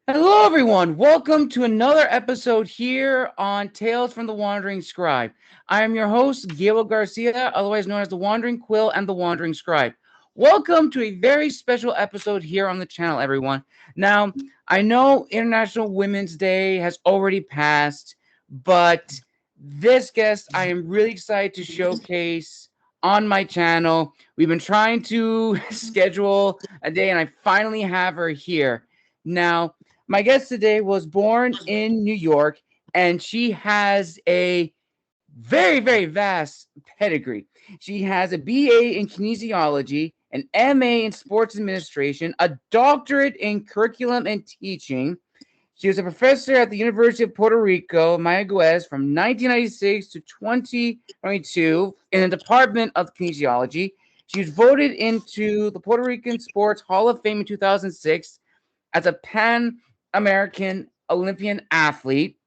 Hello, everyone. Welcome to another episode here on Tales from the Wandering Scribe. I am your host, Gabriel Garcia, otherwise known as the Wandering Quill and the Wandering Scribe. Welcome to a very special episode here on the channel, everyone. Now, I know International Women's Day has already passed, but this guest I am really excited to showcase on my channel. We've been trying to schedule a day, and I finally have her here. Now, my guest today was born in New York, and she has a very, very vast pedigree. She has a BA in kinesiology, an MA in sports administration, a doctorate in curriculum and teaching. She was a professor at the University of Puerto Rico, Mayagüez, from 1996 to 2022 in the Department of Kinesiology. She was voted into the Puerto Rican Sports Hall of Fame in 2006 as a Pan-American Olympian athlete,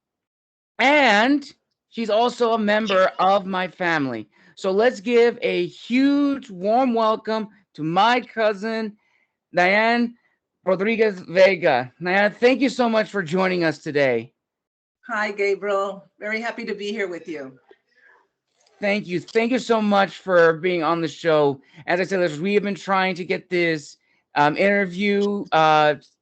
and she's also a member of my family. So let's give a huge, warm welcome to my cousin, Diana Rodriguez Vega. Diana, thank you so much for joining us today. Hi, Gabriel. Very happy to be here with you. Thank you. Thank you so much for being on the show. As I said, we have been trying to get this interview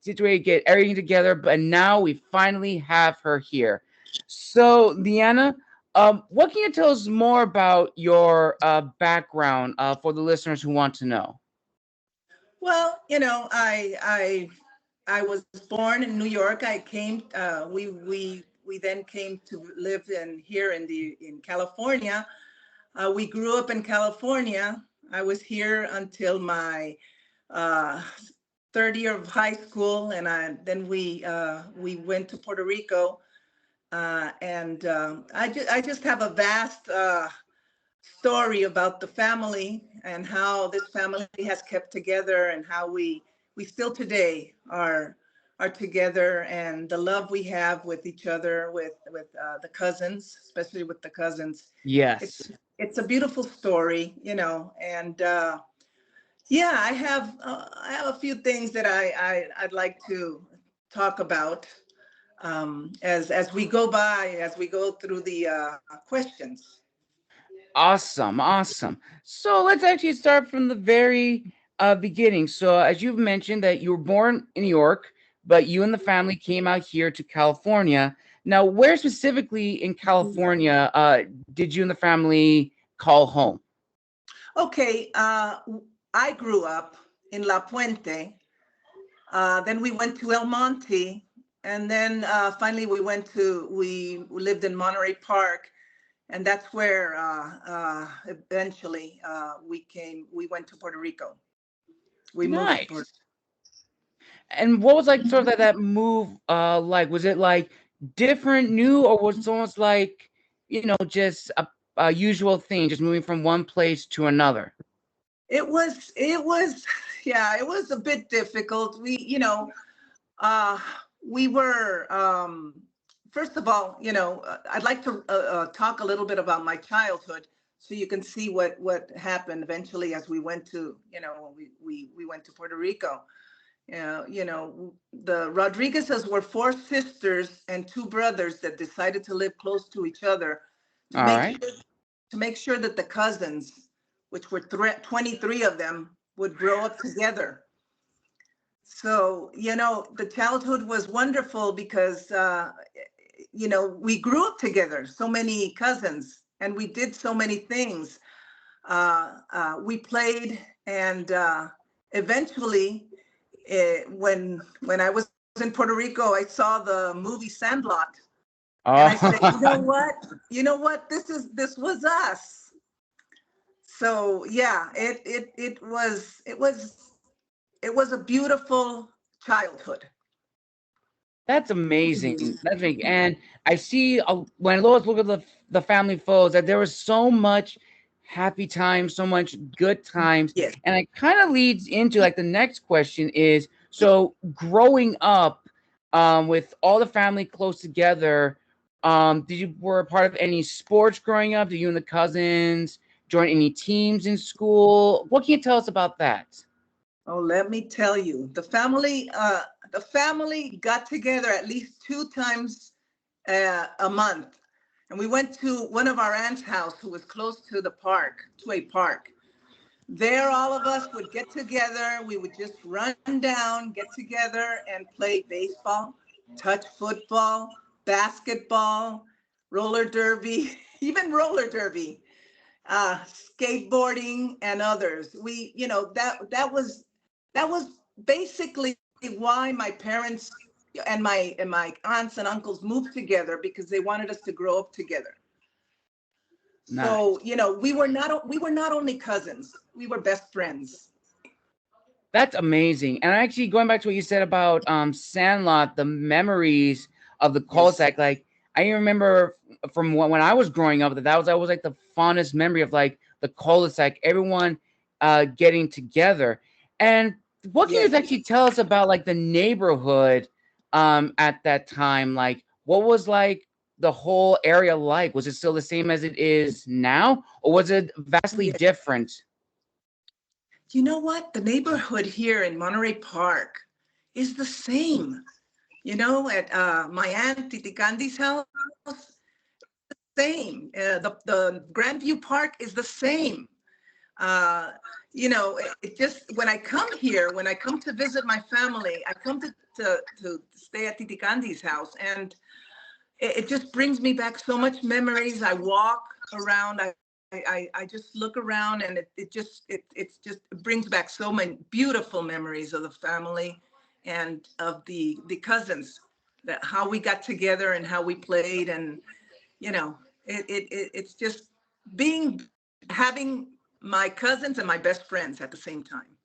situated, get everything together, but now we finally have her here. So, Diana, what can you tell us more about your background for the listeners who want to know? Well, I was born in New York. I came. We then came to live in California. We grew up in California. I was here until my uh, third year of high school, and then we went to Puerto Rico. I just have a vast story about the family and how this family has kept together, and how we still today are together, and the love we have with each other, with the cousins, especially with the cousins. Yes. It's a beautiful story, and yeah, I have a few things that I'd like to talk about, as we go by, as we go through the questions. Awesome, awesome. So let's actually start from the very beginning. So as you've mentioned that you were born in New York, but you and the family came out here to California. Now, where specifically in California did you and the family call home? Okay, I grew up in La Puente. Then we went to El Monte, and then finally we lived in Monterey Park, and that's where eventually we went to Puerto Rico. We moved to Puerto. Nice. And what was like sort of that move like? Was it like different, new, or was it almost like, just a usual thing, just moving from one place to another? It was, yeah, it was a bit difficult. Uh, we were, first of all, I'd like to talk a little bit about my childhood, so you can see what happened eventually as we went to, when we went to Puerto Rico. The Rodriguezes were four sisters and two brothers that decided to live close to each other to All make right. sure, to make sure that the cousins, which were 23 of them, would grow up together. So, the childhood was wonderful because, we grew up together, so many cousins, and we did so many things. We played, and eventually, when I was in Puerto Rico, I saw the movie Sandlot, and I said, you know Oh, what? You know what? This was us. So yeah, it was a beautiful childhood. that's amazing. That's amazing. And I see when I look at the family photos that there was so much happy times, so much good times, Yes. and it kind of leads into like the next question is: so growing up, with all the family close together, did you were a part of any sports growing up? Did you and the cousins join any teams in school? What can you tell us about that? Oh, let me tell you, the family got together at least two times a month, and we went to one of our aunt's house, who was close to the park, to a park. There, all of us would get together. We would just run down, get together, and play baseball, touch football, basketball, roller derby, even roller derby, skateboarding, and others. That was basically why my parents and my aunts and uncles moved together, because they wanted us to grow up together. So, Nice. we were not only cousins, we were best friends. That's amazing. And actually, going back to what you said about Sandlot, the memories of the Yes. cul-de-sac, like I remember from when I was growing up, that was always like the fondest memory of like the cul-de-sac, everyone getting together. And what can you Yes. actually tell us about like the neighborhood at that time? Like, what was like the whole area like? Was it still the same as it is now, or was it vastly Yes. different? You know what? The neighborhood here in Monterey Park is the same. At my aunt Titi Candy's house, same. The Grandview Park is the same. Uh, it just, when I come here, when I come to visit my family, I come to stay at Titi Candy's house, and it just brings me back so much memories. I walk around, I just look around, and it brings back so many beautiful memories of the family and of the cousins, that how we got together and how we played. And you know it's just being having my cousins and my best friends at the same time.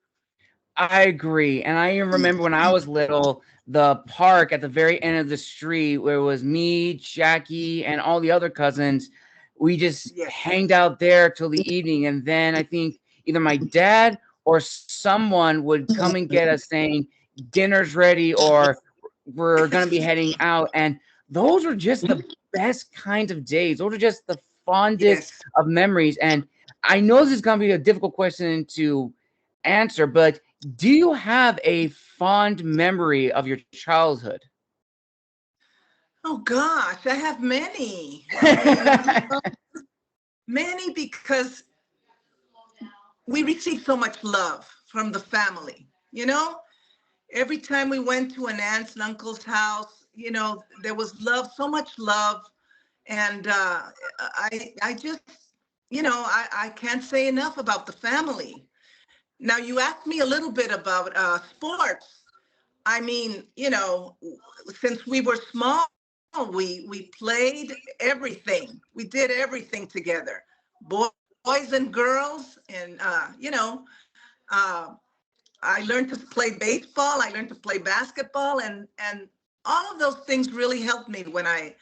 I agree. And I even remember when I was little, the park at the very end of the street where it was me, Jackie, and all the other cousins, we just Yes. hanged out there till the evening. And then I think either my dad or someone would come and get us saying, dinner's ready or we're going to be heading out. And those were just the best kinds of days. Those are just the fondest Yes. of memories. And I know this is going to be a difficult question to answer, but do you have a fond memory of your childhood? Oh gosh, I have many. I mean, many, because we received so much love from the family. Every time we went to an aunt's and uncle's house, there was love, so much love. And I just, I can't say enough about the family. Now, you asked me a little bit about sports. I mean, since we were small, we played everything. We did everything together, boys and girls. And uh, I learned to play baseball. I learned to play basketball, and all of those things really helped me when I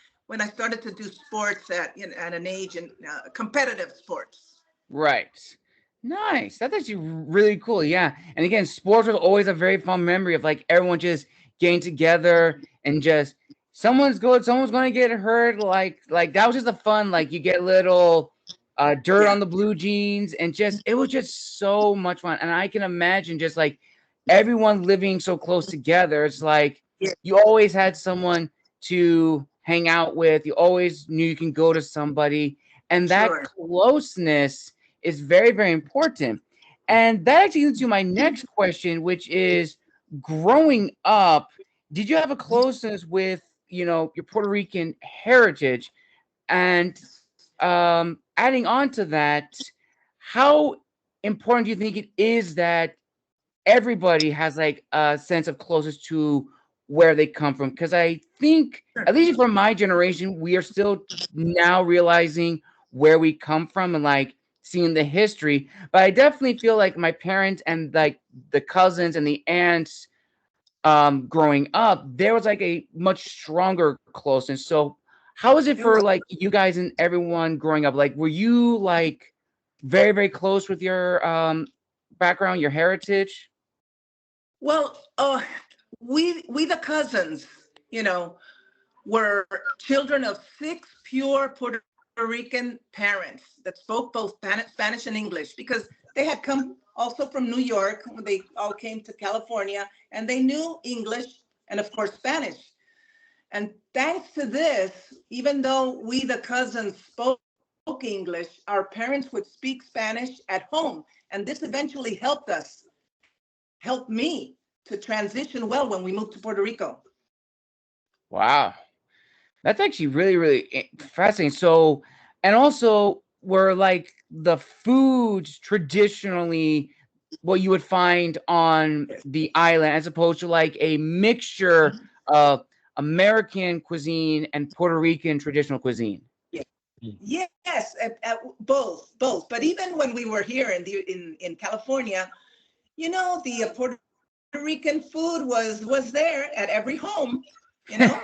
started to do sports at an age, and competitive sports. Right. Nice. That's actually really cool. Yeah. And again, sports was always a very fun memory of like everyone just getting together and just someone's good, someone's gonna get hurt. Like that was just a fun, like you get little dirt Yeah, on the blue jeans and just it was just so much fun. And I can imagine just like everyone living so close together. It's like yeah, you always had someone to hang out with. You always knew you can go to somebody. And that sure. closeness is very, very important. And that actually leads to my next question, which is growing up, did you have a closeness with, your Puerto Rican heritage? And adding on to that, how important do you think it is that everybody has like a sense of closeness to where they come from? Because I think, at least from my generation, we are still now realizing where we come from and like seeing the history. But I definitely feel like my parents and like the cousins and the aunts growing up, there was like a much stronger closeness. So how was it It for was. like you guys and everyone growing up? Like were you like very, very close with your background, your heritage? Well, we the cousins, you know, were children of six pure Puerto Rican parents that spoke both Spanish and English, because they had come also from New York. They all came to California, and they knew English and, of course, Spanish. And thanks to this, even though we, the cousins, spoke English, our parents would speak Spanish at home. And this eventually helped me to transition well when we moved to Puerto Rico. Wow. That's actually really, really fascinating. So, and also, were like the foods traditionally what you would find on the island, as opposed to like a mixture of American cuisine and Puerto Rican traditional cuisine? Yes, both. But even when we were here in California, the Puerto Rican food was there at every home, you know.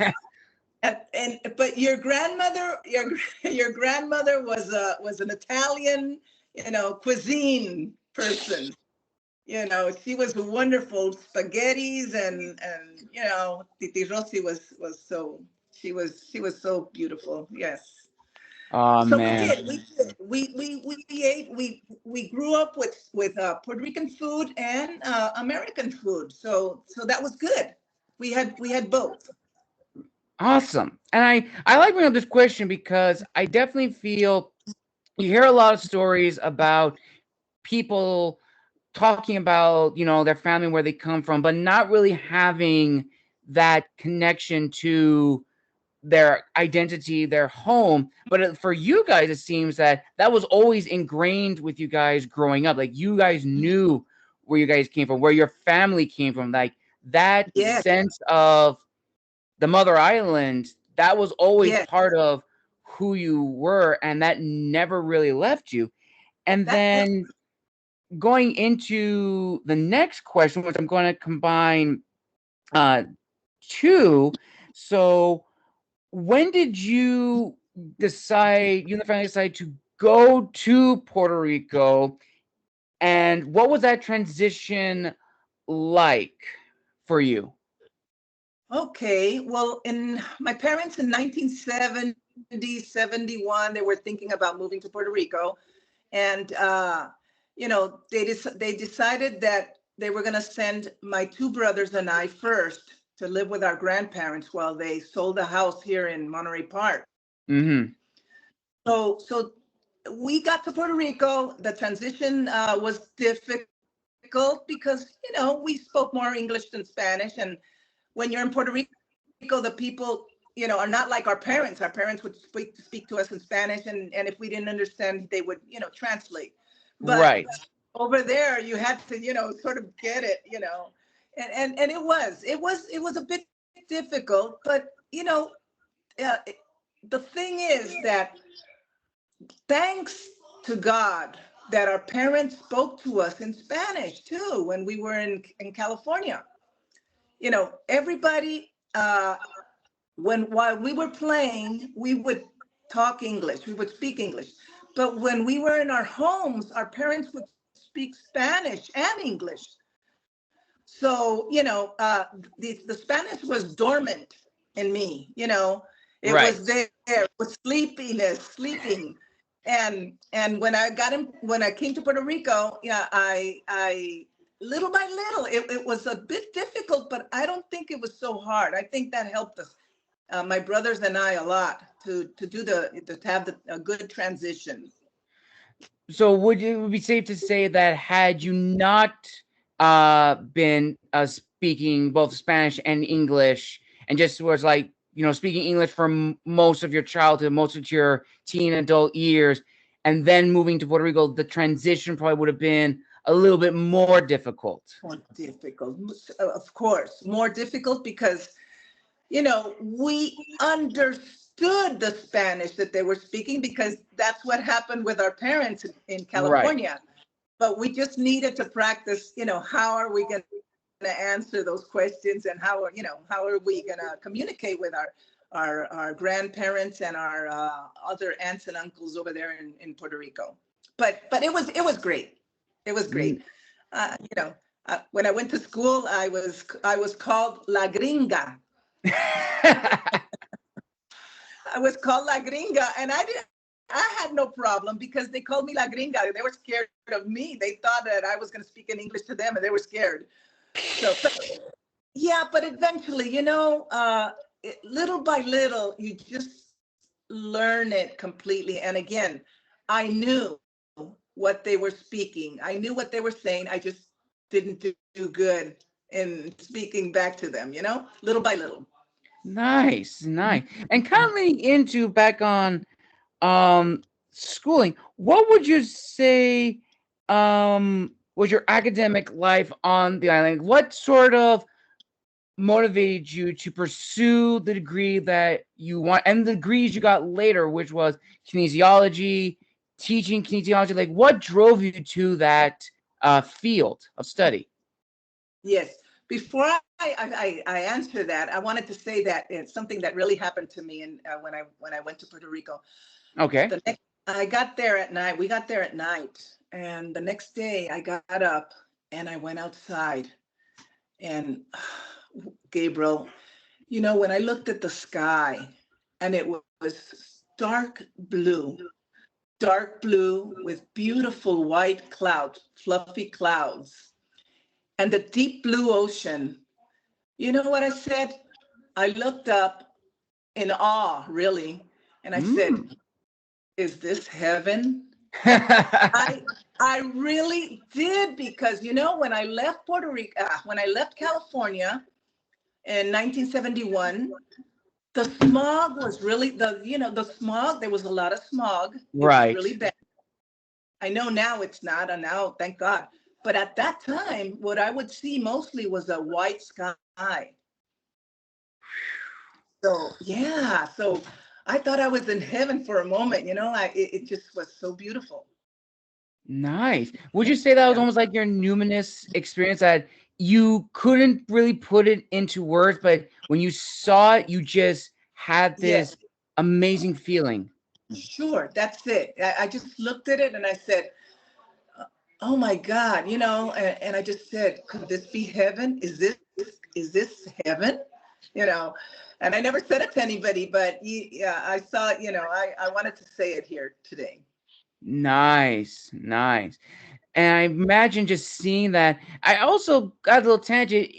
But your grandmother, your grandmother was an Italian, cuisine person. She was wonderful spaghettis and Titi Rossi was so she was so beautiful. Yes. Oh So we man. did. We did. We ate. We grew up with Puerto Rican food and American food. So that was good. We had both. Awesome. And I like bringing up this question because I definitely feel you hear a lot of stories about people talking about, their family, where they come from, but not really having that connection to their identity, their home. But for you guys, it seems that was always ingrained with you guys growing up. Like, you guys knew where you guys came from, where your family came from. Like, that Yeah. sense of the mother island, that was always Yeah. part of who you were, and that never really left you. And That's then going into the next question, which I'm going to combine uh two. So when did you and the family decide to go to Puerto Rico, and what was that transition like for you? okay. Well, in my parents in 1970, 71, they were thinking about moving to Puerto Rico, and they decided that they were going to send my two brothers and I first to live with our grandparents while they sold a house here in Monterey Park. Mm-hmm. So we got to Puerto Rico. The transition was difficult because we spoke more English than Spanish, and when you're in Puerto Rico, the people are not like our parents. Our parents would speak to us in Spanish, and if we didn't understand, they would translate. But Right. over there, you had to sort of get it. And it was a bit difficult, but uh, the thing is that thanks to God that our parents spoke to us in Spanish too when we were in California. Everybody, while we were playing, we would talk English, we would speak English. But when we were in our homes, our parents would speak Spanish and English. So, the Spanish was dormant in me, it Right. was there, it was sleeping. And when I came to Puerto Rico, yeah, I little by little, it was a bit difficult, but I don't think it was so hard. I think that helped us, my brothers and I, a lot to have a good transition. So would it would be safe to say that had you not been speaking both Spanish and English, and just was like, speaking English for most of your childhood, most of your teen adult years, and then moving to Puerto Rico, the transition probably would have been a little bit more difficult? More difficult, of course, more difficult because we understood the Spanish that they were speaking because that's what happened with our parents in Right. California. But we just needed to practice, how are we going to answer those questions, and how are we going to communicate with our grandparents and our other aunts and uncles over there in Puerto Rico. But it was great. It was great. Mm. When I went to school, I was called La Gringa. I was called La Gringa, and I I had no problem because they called me La Gringa. They were scared of me. They thought that I was going to speak in English to them, and they were scared. So, but yeah, but eventually, little by little, you just learn it completely. And again, I knew what they were speaking. I knew what they were saying. I just didn't do good in speaking back to them, little by little. Nice, nice. And kind of leading into back on um schooling, what would you say was your academic life on the island? What sort of motivated you to pursue the degree that you want and the degrees you got later, which was kinesiology, teaching kinesiology? Like, what drove you to that field of study? Yes. Before I answer that, I wanted to say that it's something that really happened to me, and when I went to Puerto Rico. Okay. I got there at night. We got there at night, and the next day I got up and I went outside, and Gabriel, when I looked at the sky, and it was dark blue with beautiful white clouds, fluffy clouds, and the deep blue ocean. You know what I said? I looked up in awe, really, and I said, Mm. "Is this heaven?" I really did, because when I left Puerto Rico, when I left California in 1971, the smog was really the smog. There was a lot of smog. It was Right. really bad. I know now it's not, and now thank God. But at that time, what I would see mostly was a white sky. So yeah, so I thought I was in heaven for a moment. It just was so beautiful. Nice. Would you say that was Yeah. almost like your numinous experience that you couldn't really put it into words, but when you saw it, you just had Yes. this amazing feeling? Sure, that's it. I just looked at it and I said, "Oh my God," and I just said, "Could this be heaven? Is this heaven?" You know, and I never said it to anybody, but yeah, I saw it. I wanted to say it here today. Nice, nice. And I imagine just seeing that. I also got a little tangent,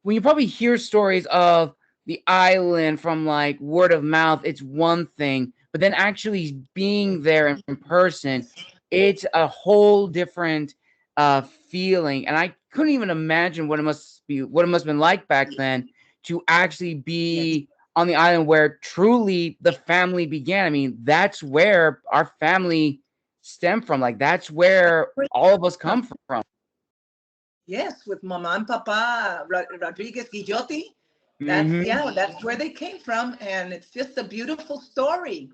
when you probably hear stories of the island from like word of mouth, it's one thing, but then actually being there in person, it's a whole different feeling. And I couldn't even imagine what it must have been like back then to actually Yes. be on the island where truly the family began. I mean, that's where our family stem from. Like, that's where all of us come from. Yes, with Mama and Papa Rodriguez Guillotti. That's, Hmm. yeah, that's where they came from, and it's just a beautiful story.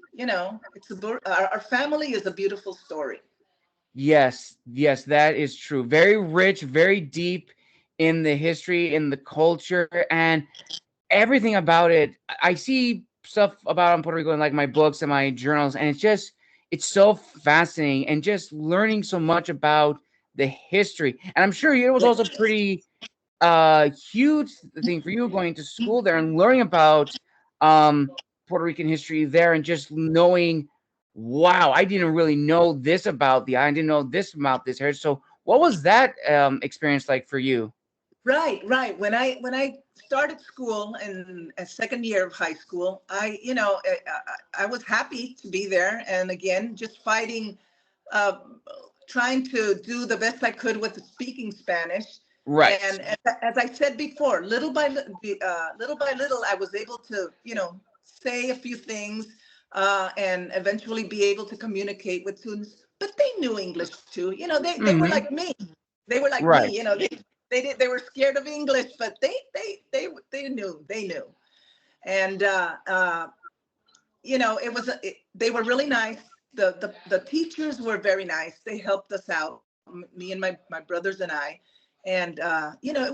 Our family is a beautiful story. Yes, yes, that is true. Very rich, very deep in the history, in the culture, and everything about it. I see stuff about Puerto Rico in like my books and my journals, and it's so fascinating, and just learning so much about the history. And I'm sure it was also pretty huge thing for you going to school there and learning about Puerto Rican history there, and just knowing, wow, I didn't really know this about the island. I didn't know this about this heritage. So, what was that experience like for you? Right, right. When I started school in a second year of high school, I was happy to be there, and again, just fighting, uh, trying to do the best I could with speaking Spanish. Right. And as I said before, little by little, I was able to, say a few things, and eventually be able to communicate with students. But they knew English too. They were Hmm. like me. They were like me. Right. They were scared of English, but they knew. And they were really nice. The teachers were very nice. They helped us out, me and my brothers and I. And it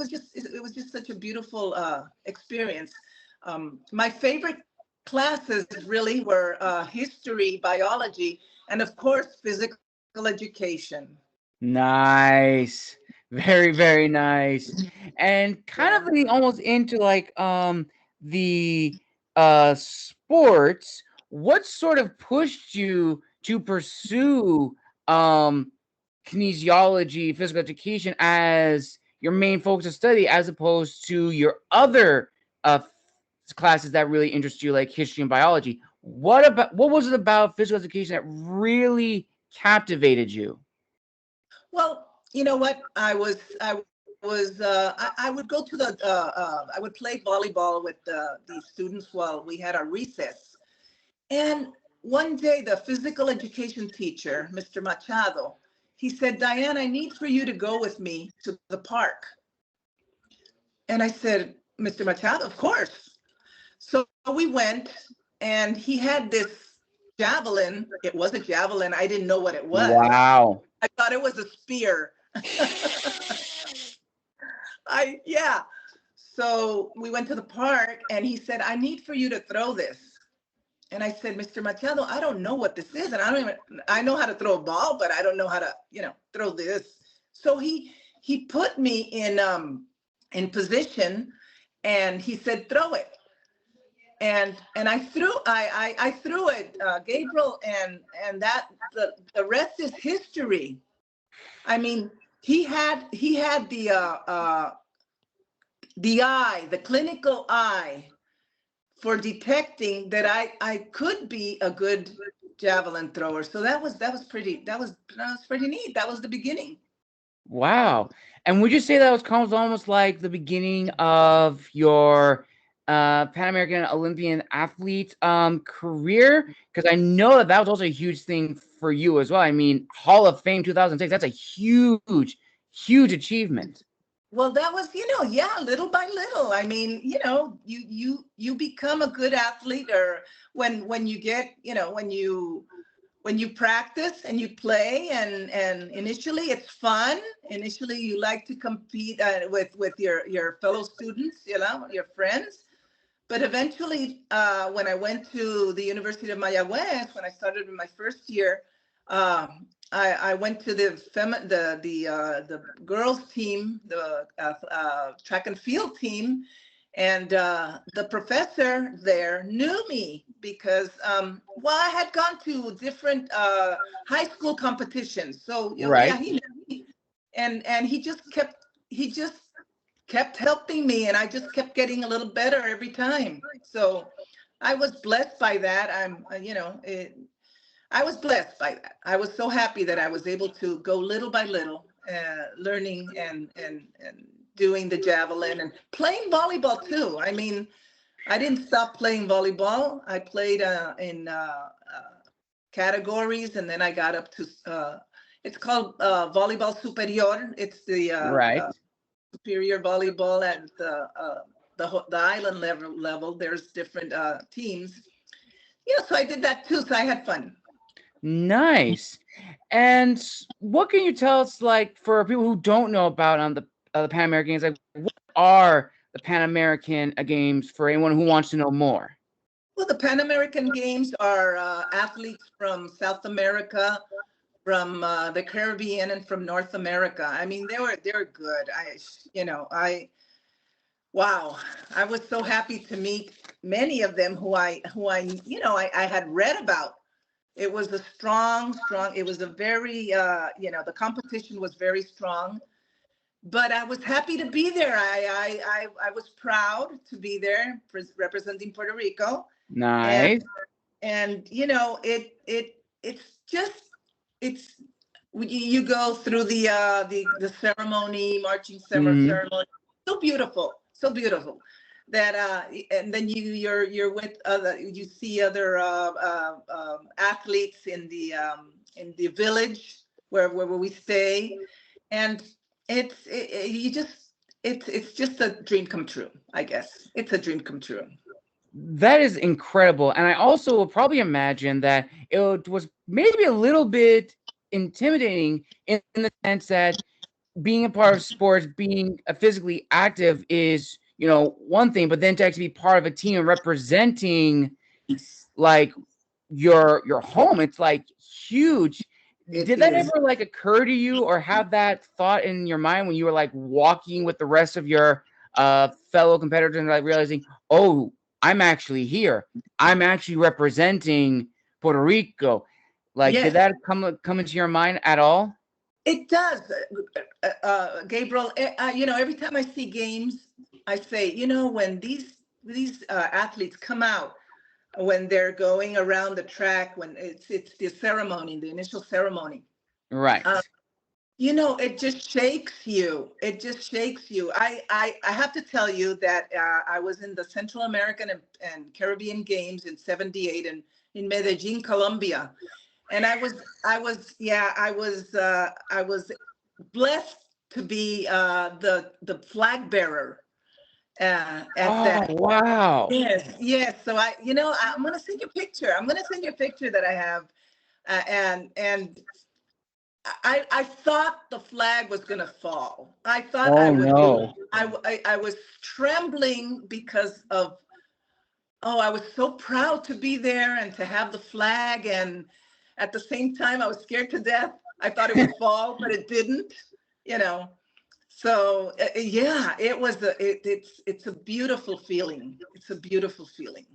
was just such a beautiful experience. My favorite classes really were history, biology, and of course physical education. Nice. Very, very nice. And kind Yeah. of leading almost into like the sports. what sort of pushed you to pursue kinesiology, physical education as your main focus of study, as opposed to your other classes that really interest you, like history and biology? What was it about physical education that really captivated you? Well, you know what? I would go to I would play volleyball with the students while we had our recess. And one day, the physical education teacher, Mr. Machado, he said, Diane, I need for you to go with me to the park. And I said, Mr. Machado, of course. So we went, and he had this javelin. It was a javelin. I didn't know what it was. Wow. I thought it was a spear. Yeah. So we went to the park, and he said, I need for you to throw this. And I said, Mr. Machado, I don't know what this is. And I know how to throw a ball, but I don't know how to, throw this. So he put me in position, and he said, throw it. And I threw it, Gabriel, and that the rest is history. I mean, he had the eye, the clinical eye, for detecting that I could be a good javelin thrower. So that was pretty neat. That was the beginning. Wow. And would you say that was almost like the beginning of your Pan American Olympian athlete career? Because I know that was also a huge thing for you as well. I mean, Hall of Fame 2006, that's a huge, huge achievement. Well, that was, yeah, little by little. I mean, you become a good athlete, or when you get, when you practice and you play, and initially it's fun. Initially you like to compete with your fellow students, your friends. But eventually, when I went to the University of Mayagüez, when I started in my first year, I went to the girls team, the track and field team, and the professor there knew me because, I had gone to different high school competitions. So Right. yeah, he knew me, and he just kept helping me, and I just kept getting a little better every time. So I was blessed by that. I was blessed by that. I was so happy that I was able to go little by little, learning and doing the javelin and playing volleyball too. I mean, I didn't stop playing volleyball. I played in categories, and then I got up to it's called volleyball superior. It's the Right. superior volleyball at the island level. There's different teams. Yeah, so I did that too. So I had fun. Nice. And what can you tell us, like, for people who don't know about the Pan American Games, like, what are the Pan American Games for anyone who wants to know more? Well, the Pan American Games are athletes from South America, from the Caribbean, and from North America. I mean, they're good. Wow, I was so happy to meet many of them who I had read about. It was a strong. It was a very the competition was very strong, but I was happy to be there. I was proud to be there representing Puerto Rico, and Nice. it's you go through the ceremony, marching Hmm. ceremony, so beautiful, so beautiful that and then you're with other, you see other athletes in the village where we stay, and you just it's just a dream come true. I guess it's a dream come true. That is incredible. And I also will probably imagine that it was maybe a little bit intimidating in the sense that being a part of sports, being physically active is, one thing, but then to actually be part of a team and representing like your home, it's like huge. It Did that is. ever like occur to you, or have that thought in your mind when you were like walking with the rest of your fellow competitors and like realizing, oh, I'm actually here. I'm actually representing Puerto Rico. Like, did Yes, that come into your mind at all? it does, Gabriel. Every time I see games, I say, when these athletes come out, when they're going around the track, when it's the ceremony, the initial ceremony. Uh, Right. it just shakes you. It just shakes you. I have to tell you that I was in the Central American and Caribbean Games in '78 in Medellin, Colombia, and yeah, I was blessed to be the flag bearer at Oh, that. wow. Yes, yes. So I'm gonna send you a picture. I'm gonna send you a picture that I have, and I thought the flag was gonna fall. I thought I Oh, would be. no. I was trembling because of. Oh, I was so proud to be there and to have the flag, and at the same time, I was scared to death. I thought it would fall, but it didn't. You know. So yeah, it's a beautiful feeling. It's a beautiful feeling.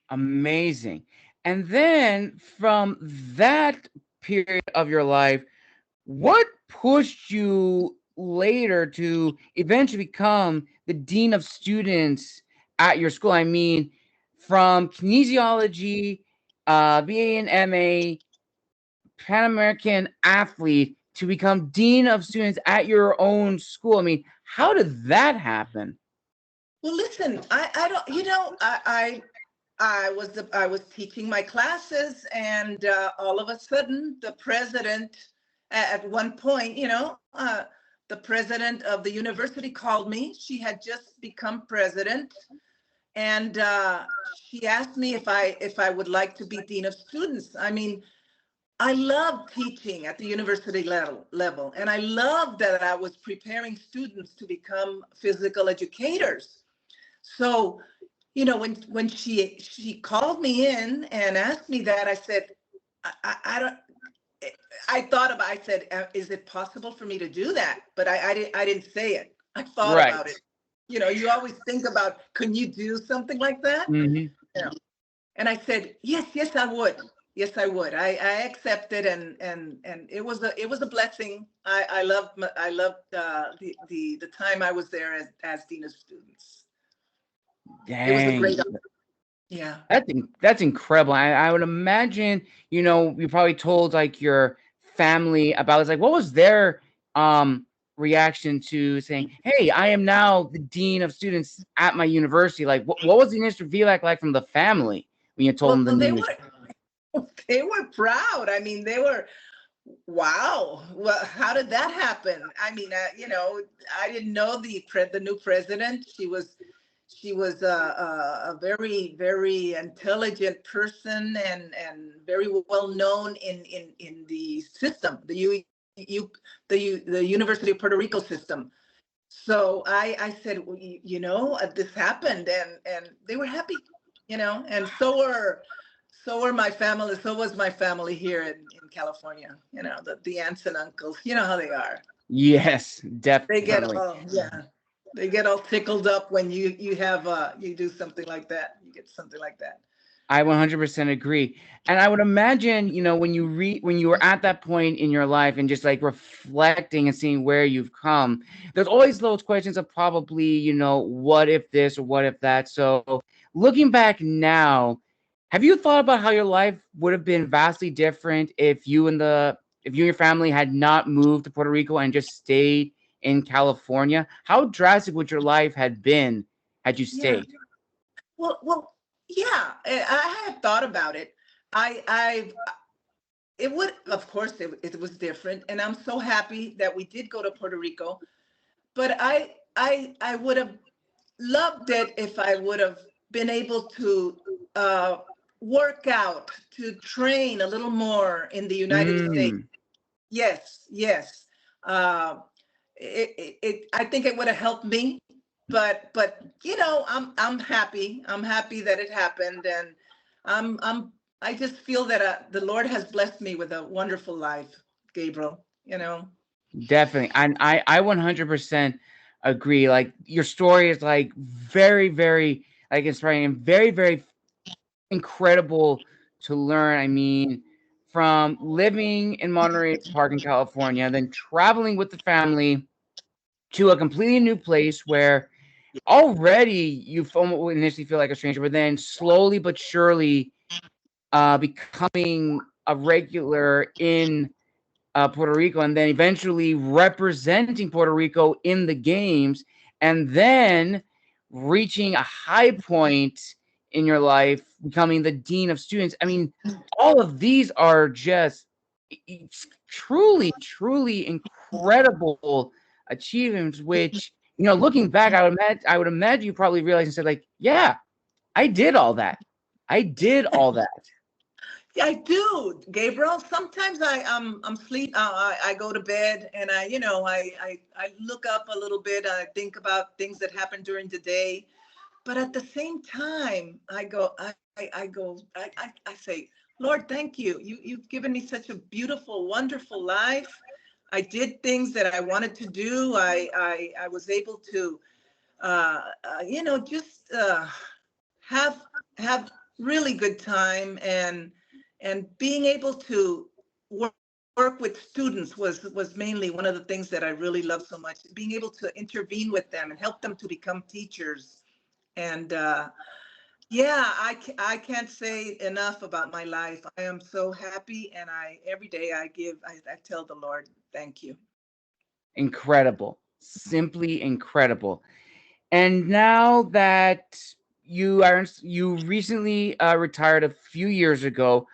Amazing. And then from that period of your life, what pushed you later to eventually become the dean of students at your school? I mean, from kinesiology, BA and MA, Pan American athlete to become dean of students at your own school. I mean, how did that happen? Well, listen, I don't, I was teaching my classes, and all of a sudden, the president, at one point, the president of the university called me. She had just become president, and she asked me if I would like to be dean of students. I mean, I love teaching at the university level, and I love that I was preparing students to become physical educators. So, when she called me in and asked me that, I said, I don't. I thought about. I said, "Is it possible for me to do that?" But I didn't say it. I thought Right. about it. You always think about, can you do something like that? Hmm. Yeah. And I said, yes, yes, I would. Yes, I would. I accepted, and it was a blessing. I loved the time I was there as dean of students. It was a Dang. great. Yeah. That's incredible. I would imagine, you probably told like your family about it's like what was their reaction to saying, "Hey, I am now the dean of students at my university." Like what was the initial feedback like from the family when you told Well, them the they news? were they were proud. I mean, they were, wow. Well, how did that happen? I mean, I didn't know the new president. She was a very, very intelligent person, and very well known in the system, the University of Puerto Rico system. So I said, well, this happened, and they were happy, and so were my family. So was my family here in California. The aunts and uncles. You know how they are. Yes, They get definitely. all, yeah, they get all tickled up when you do something like that. You get something like that. I 100% agree. And I would imagine, when you were at that point in your life and just like reflecting and seeing where you've come, there's always those questions of probably, what if this or what if that. So looking back now, have you thought about how your life would have been vastly different if you and your family had not moved to Puerto Rico and just stayed in California? How drastic would your life had been had you Yeah. stayed? Well, yeah. I have thought about it. I It would, of course, it was different, and I'm so happy that we did go to Puerto Rico. But I would have loved it if I would have been able to uh, work out, to train a little more in the United States. Mm. Yes, yes. Uh, I think it would have helped me, but I'm happy. I'm happy that it happened, and I just feel that the Lord has blessed me with a wonderful life, Gabriel. Definitely. And I 100% agree. Like your story is like very, very like inspiring and very, very incredible to learn. I mean, from living in Monterey Park in California, then traveling with the family to a completely new place where already you initially feel like a stranger, but then slowly but surely becoming a regular in Puerto Rico, and then eventually representing Puerto Rico in the games, and then reaching a high point in your life, becoming the dean of students. I mean, all of these are just truly, truly incredible achievements. Which, looking back, I would imagine you probably realized and said, like, yeah, I did all that. I did all that. Yeah, I do, Gabriel. Sometimes I'm sleep. I go to bed and I look up a little bit. I think about things that happened during the day, but at the same time, I say, Lord, thank you. You've given me such a beautiful, wonderful life. I did things that I wanted to do. I was able to, just have have really good time, and being able to work, work with students was mainly one of the things that I really love so much. Being able to intervene with them and help them to become teachers. And yeah, I can't say enough about my life. I am so happy, and I every day I tell the Lord, thank you. Incredible, simply incredible. And now that you recently retired a few years ago,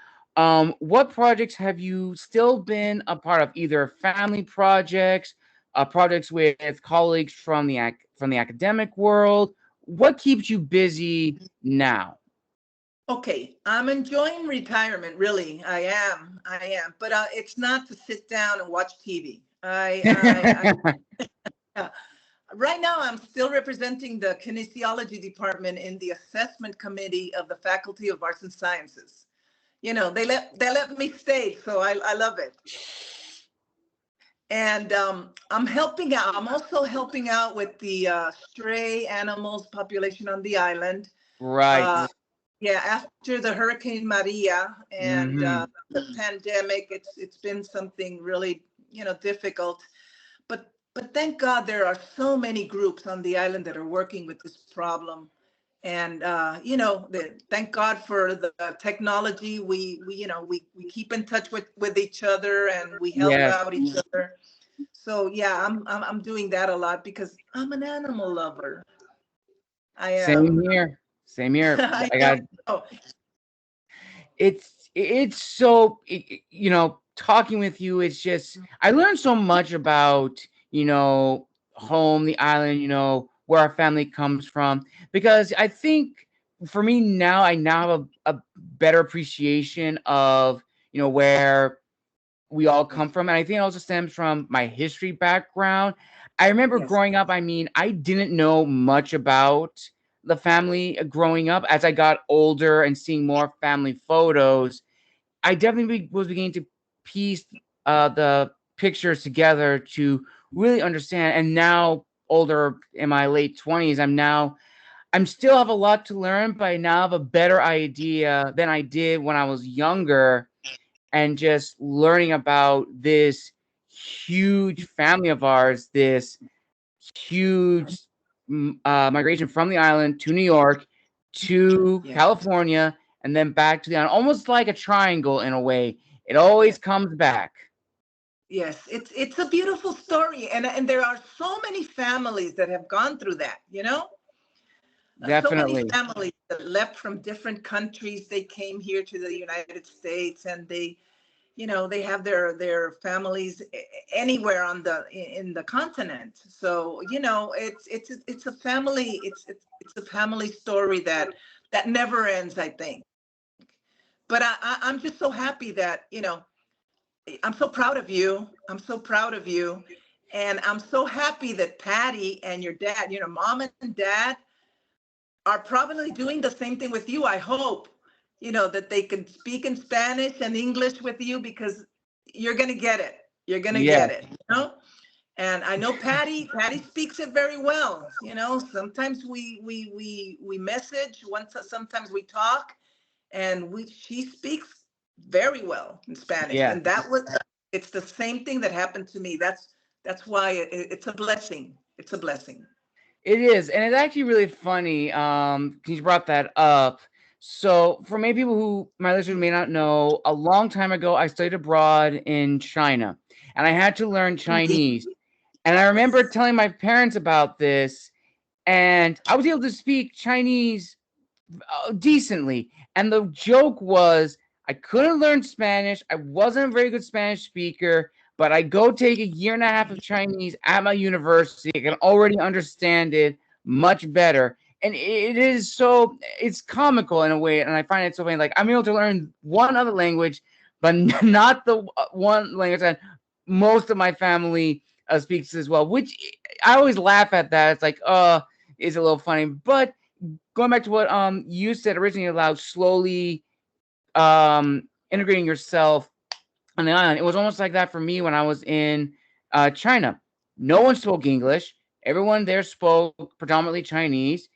what projects have you still been a part of? Either family projects, projects with colleagues from from the academic world. What keeps you busy now? Okay, I'm enjoying retirement. Really, I am. I am. But it's not to sit down and watch TV. Uh, right now, I'm still representing the kinesiology department in the assessment committee of the Faculty of Arts and Sciences. They let me stay, so I love it. And I'm helping out. I'm also helping out with the stray animals population on the island. Right. Uh, yeah, after the Hurricane Maria and Hmm. the pandemic, it's been something really difficult. But thank God there are so many groups on the island that are working with this problem. And thank God for the technology. We keep in touch with each other, and we help Yes. out each other. So yeah, I'm doing that a lot because I'm an animal lover. I Same am. here. Same here. I I know. got it's so talking with you, it's just I learned so much about home, the island, where our family comes from, because I think for me now, I now have a better appreciation of where we all come from. And I think it also stems from my history background. I remember Yes. growing up, I mean, I didn't know much about the family growing up. As I got older and seeing more family photos, I definitely was beginning to piece the pictures together to really understand. And now, older in my late 20s, I'm still have a lot to learn, but I now have a better idea than I did when I was younger, and just learning about this huge family of ours, this huge migration from the island to New York to Yes. California and then back to the island, almost like a triangle in a way. It always Yes. comes back. Yes. It's a beautiful story, and there are so many families that have gone through that. So many Definitely. families that left from different countries. They came here to the United States, and they have their families anywhere in the continent. So it's a family. It's a family story that never ends, I think. But I'm just so happy that I'm so proud of you. I'm so proud of you. And I'm so happy that Patty and your dad, mom and dad, are probably doing the same thing with you. I hope, that they can speak in Spanish and English with you, because you're going to get it. You're going to Yes. get it. And I know Patty speaks it very well. You know, sometimes we message, once sometimes we talk, and we she speaks very well in Spanish. Yeah, And that was it's the same thing that happened to me. That's why it's a blessing. It's a blessing. it is, and it's actually really funny. You brought that up. So, for many people who my listeners may not know, a long time ago, I studied abroad in China, and I had to learn Chinese. And I remember telling my parents about this, and I was able to speak Chinese decently. And the joke was I couldn't learn Spanish. I wasn't a very good Spanish speaker, but I go take a year and a half of Chinese at my university. I can already understand it much better. And it is so, it's comical in a way. And I find it so funny. Like, I'm able to learn one other language, but not the one language that most of my family speaks as well, which I always laugh at that. It's like, is a little funny. But going back to what you said originally about slowly integrating yourself on the island, it was almost like that for me when I was in China. No one spoke English. Everyone there spoke predominantly Chinese.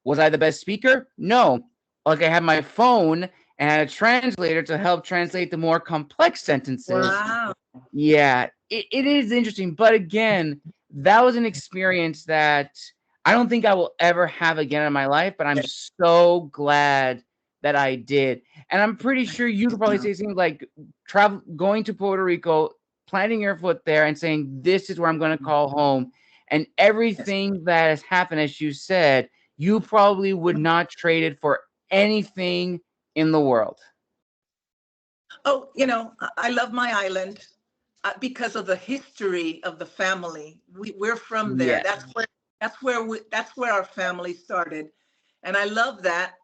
Was I the best speaker? No. Like, I had my phone and had a translator to help translate the more complex sentences. Wow. Yeah, it is interesting. But again, that was an experience that I don't think I will ever have again in my life, but I'm so glad that I did. And I'm pretty sure you could probably say something like going to Puerto Rico, planting your foot there and saying, this is where I'm going to call home. And everything that has happened, as you said, you probably would not trade it for anything in the world. Oh, you know, I love my island because of the history of the family. We're from there. Yes. That's where our family started, and I love that.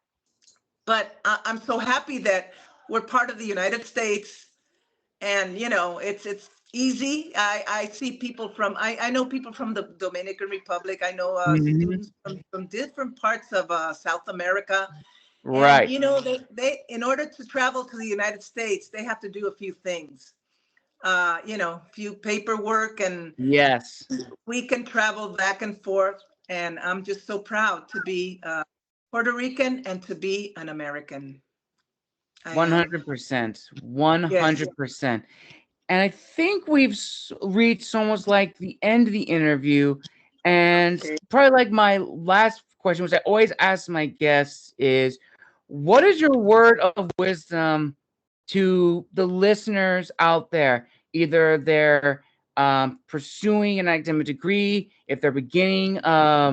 But I'm so happy that we're part of the United States, and you know, it's easy. I see people from I know people from the Dominican Republic. I know Mhm. students from different parts of South America. And Right. you know, they in order to travel to the United States, they have to do a few things. You know, few paperwork, and Yes. we can travel back and forth. And I'm just so proud to be Puerto Rican and to be an American. I am. 100%. Yes. 100%. And I think we've reached almost like the end of the interview. And Okay. probably like my last question, which I always ask my guests, is what is your word of wisdom to the listeners out there? Either they're pursuing an academic degree, if they're beginning a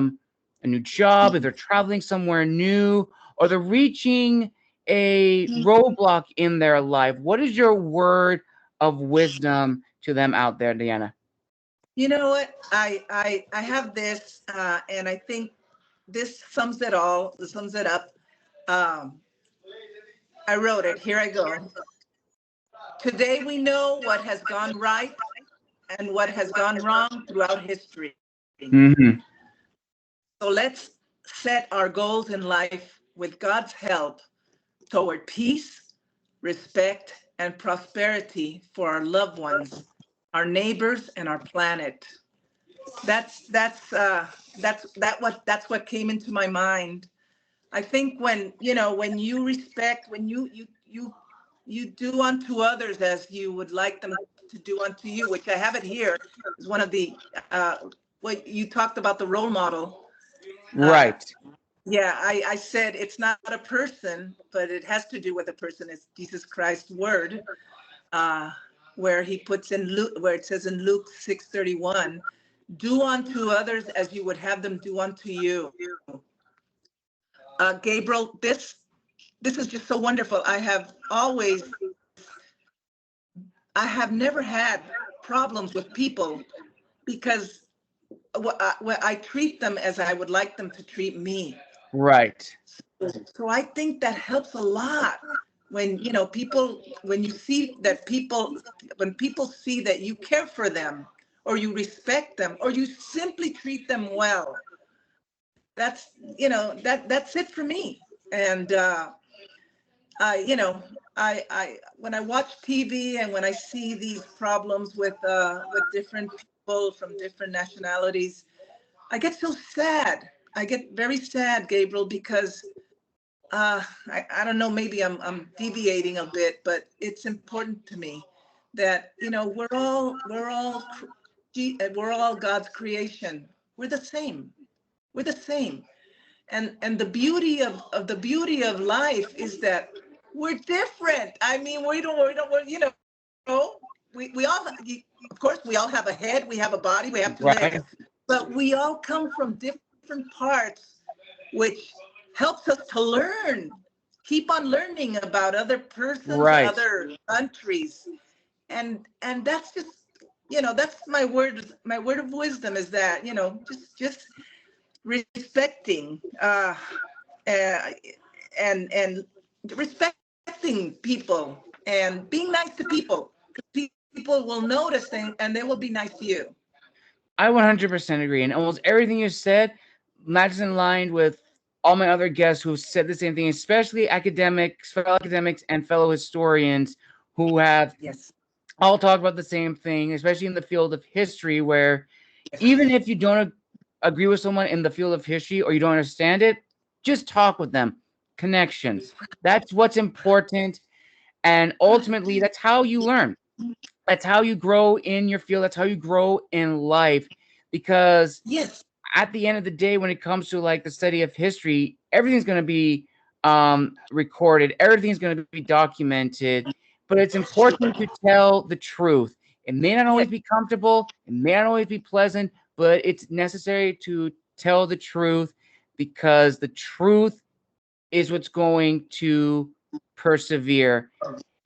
new job, if they're traveling somewhere new, or they're reaching a roadblock in their life. What is your word of wisdom to them out there, Diana? You know what? I have this, and I think this sums it all. This sums it up. Um, I wrote it. Here I go. Today we know what has gone right and what has gone wrong throughout history. Mm-hmm. So let's set our goals in life with God's help toward peace, respect, and prosperity for our loved ones, our neighbors, and our planet. That's what came into my mind. I think when you know when you respect, when you do unto others as you would like them to do unto you, which I have it here, is one of the what you talked about, the role model. Uh, Right. yeah, I said it's not a person, but it has to do with a person. It's Jesus Christ's word, uh, where he puts in Luke, where it says in Luke 6:31, do unto others as you would have them do unto you. Gabriel, this is just so wonderful. I have never had problems with people because I treat them as I would like them to treat me. Right. So I think that helps a lot when you know people when you see that people when people see that you care for them or you respect them or you simply treat them well. That's you know that's it for me. And I you know I when I watch TV and when I see these problems with different people from different nationalities. I get so sad. I get very sad, Gabriel, because I don't know, maybe I'm deviating a bit, but it's important to me that, you know, we're all God's creation. We're the same. We're the same. And the beauty of life is that we're different. I mean, we're, you know, we all, of course, we all have a head, we have a body, we have two legs, Right. but we all come from different parts, which helps us to learn, keep on learning about other persons, Right. other countries. And that's just, you know, that's my word of wisdom is that, you know, just respecting uh, and respecting people and being nice to people. People will notice and they will be nice to you. I 100% agree. And almost everything you said matches in line with all my other guests who've said the same thing, especially academics, fellow academics, and fellow historians who have Yes. all talked about the same thing, especially in the field of history, where Yes. even if you don't agree with someone in the field of history or you don't understand it, just talk with them. Connections. That's what's important. And ultimately, that's how you learn. That's how you grow in your field. That's how you grow in life. Because Yes. at the end of the day, when it comes to like the study of history, everything's going to be recorded, everything's going to be documented. But it's important to tell the truth. It may not Yes. always be comfortable, it may not always be pleasant, but it's necessary to tell the truth because the truth is what's going to persevere.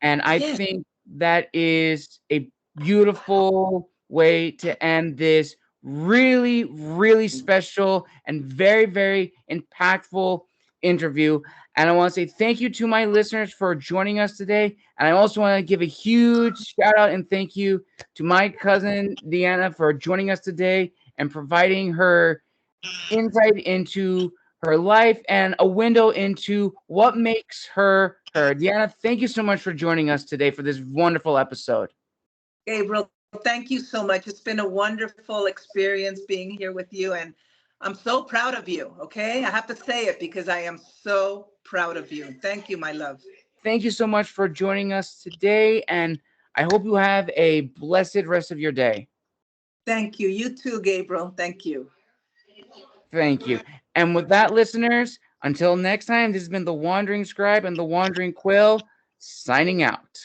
And I Yes. think that is a beautiful way to end this really, really special and very, very impactful interview. And I want to say thank you to my listeners for joining us today. And I also want to give a huge shout out and thank you to my cousin Deanna for joining us today and providing her insight into her life and a window into what makes her her. Deanna, thank you so much for joining us today for this wonderful episode. Gabriel, thank you so much. It's been a wonderful experience being here with you, and I'm so proud of you. Okay, I have to say it because I am so proud of you. Thank you, my love. Thank you so much for joining us today, and I hope you have a blessed rest of your day. Thank you. You too, Gabriel. Thank you. Thank you. And with that, listeners, until next time, this has been the Wandering Scribe and the Wandering Quill signing out.